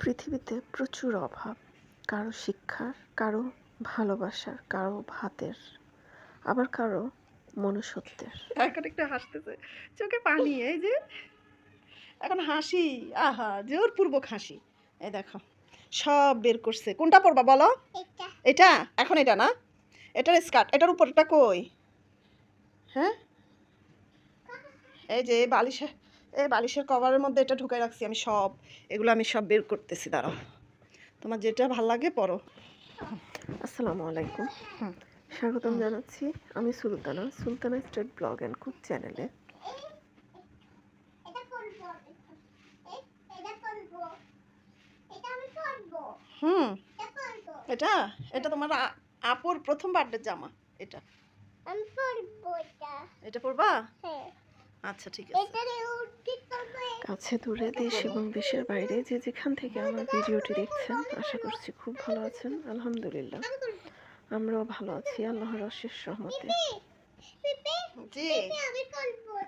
পৃথিবীতে প্রচুর অভাব, কারো শিক্ষার, কারো ভালোবাসার, কারো ভাতের, আবার কারো মনুষ্যত্বের। এখন একটু হাসতেছে, চোখে পানি। এই যে এখন হাসি, আহা জোরপূর্বক হাসি। এই দেখো সব বের করছে। কোনটা পরবা বলো? এটা এখন এটা না, এটার স্কার্ট, এটার উপরটা কই? হ্যাঁ, এই যে বালিশের কভারের মধ্যে এটা ঢুকাই রাখছি আমি সব। এগুলো আমি সব বের করতেছি, দাঁড়াও। তোমার যেটা ভাল লাগে পরো। আসসালামু আলাইকুম, হুম স্বাগতম জানাচ্ছি আমি Sultana state blog and cook চ্যানেলে। হুম এটা এটা তোমার আপুর প্রথম বার্থডে জামা। এটা আমি পরবো এটা। এটা পরবা? হ্যাঁ। আচ্ছা ঠিক আছে। কাছে দূরে, দেশ এবং দেশের বাইরে যে যেখান থেকে আমার ভিডিওটি দেখছেন, আশা করছি খুব ভালো আছেন। আলহামদুলিল্লাহ, আমরাও ভালো আছি আল্লাহর অশেষ রহমতে। জি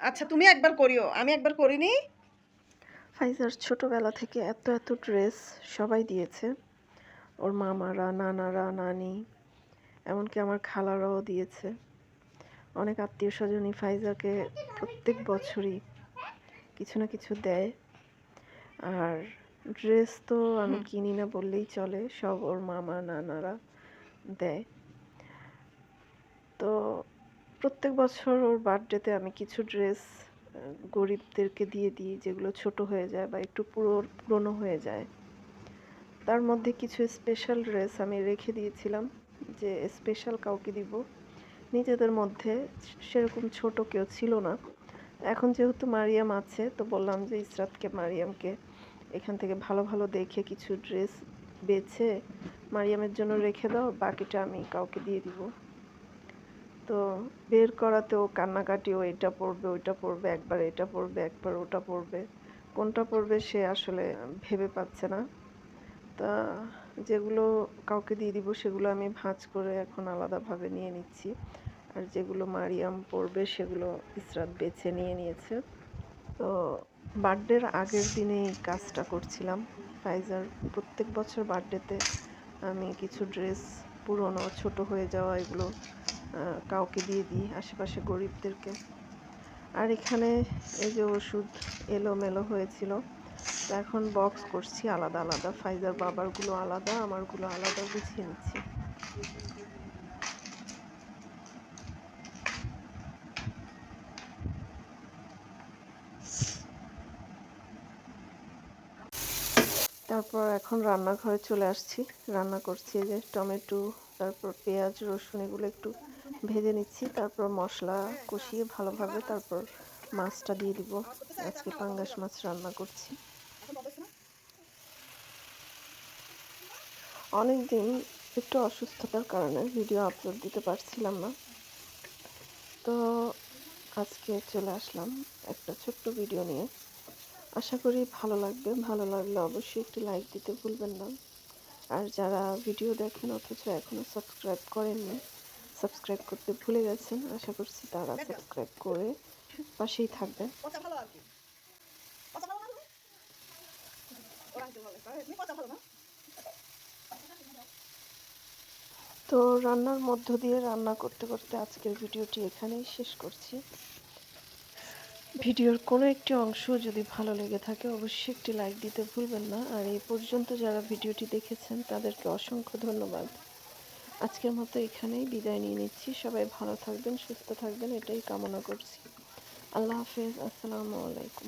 আচ্ছা, তুমি একবার করিও, আমি একবার করিনি। ফাইজার ছোটবেলা থেকে এত এত ড্রেস সবাই দিয়েছে, ওর মামারা, নানারা, নানি, এমনকি আমার খালারাও দিয়েছে। অনেক আত্মীয় স্বজনই ফাইজাকে প্রত্যেক বছরই কিছু না কিছু দেয়। আর ড্রেস তো আমি কিনি না বললেই চলে, সব ওর মামা নানারা দেয়। তো প্রত্যেক বছর ওর বার্থডেতে আমি কিছু ড্রেস গরিবদেরকে দিয়ে দিই, যেগুলো ছোট হয়ে যায় বা একটু পুরনো হয়ে যায়। তার মধ্যে কিছু স্পেশাল ড্রেস আমি রেখে দিয়েছিলাম যে স্পেশাল কাউকে দিব। নিজেদের মধ্যে সেরকম ছোট কেউ ছিল না। এখন যেহেতু মারিয়াম আছে, তো বললাম যে ইসরাতকে, মারিয়ামকে এখান থেকে ভালো ভালো দেখে কিছু ড্রেস বেছে মারিয়ামের জন্য রেখে দাও, বাকিটা আমি কাউকে দিয়ে দিব। তো বের করাতেও কান্নাকাটি, ও এটা পরবে ওইটা পরবে, একবার এটা পরবে একবার ওটা পরবে, কোনটা পরবে সে আসলে ভেবে পাচ্ছে না। তা যেগুলো কাউকে দিয়ে দিব সেগুলো আমি ভাঁজ করে এখন আলাদাভাবে নিয়ে নিচ্ছি, আর যেগুলো মারিয়াম পরবে সেগুলো ইসরাত বেছে নিয়ে নিয়েছে। তো বার্থডের আগের দিনেই কাজটা করছিলাম। ফাইজার প্রত্যেক বছর বার্থডেতে আমি কিছু ড্রেস পুরনো ছোট হয়ে যাওয়া এগুলো কাউকে দিয়ে দিই, আশেপাশে গরিবদেরকে। আর এখানে এই যে ওষুধ এলোমেলো হয়েছিল, তো এখন বক্স করছি আলাদা আলাদা। ফাইজার বাবারগুলো আলাদা, আমারগুলো আলাদা গুছিয়ে নিচ্ছি। তারপর এখন রান্নাঘরে চলে আসছি, রান্না করছি। যে টমেটো, তারপর পেঁয়াজ, রসুন এগুলো একটু ভেজে নিচ্ছি, তারপর মশলা কষিয়ে ভালোভাবে তারপর মাছটা দিয়ে দিব। আজকে পাঙ্গাস মাছ রান্না করছি। অনেক দিন একটু অসুস্থতার কারণে ভিডিও আপলোড দিতে পারছিলাম না, তো আজকে চলে আসলাম একটা ছোট্ট ভিডিও নিয়ে। আশা করি ভালো লাগবে, ভালো লাগলে অবশ্যই একটি লাইক দিতে ভুলবেন না। আর যারা ভিডিও দেখেন অথচ এখনও সাবস্ক্রাইব করেননি, সাবস্ক্রাইব করতে ভুলে গেছেন, আশা করছি তারা সাবস্ক্রাইব করে পাশেই থাকবেন। তো রান্নার মধ্য দিয়ে রান্না করতে করতে আজকের ভিডিওটি এখানেই শেষ করছি। ভিডিওর কোনো একটি অংশ যদি ভালো লেগে থাকে অবশ্যই একটি লাইক দিতে ভুলবেন না। আর এই পর্যন্ত যারা ভিডিওটি দেখেছেন তাদেরকে অসংখ্য ধন্যবাদ। আজকের মতো এখানেই বিদায় নিয়ে নিচ্ছি। সবাই ভালো থাকবেন, সুস্থ থাকবেন, এটাই কামনা করছি। আল্লাহ হাফেজ, আসসালামু আলাইকুম।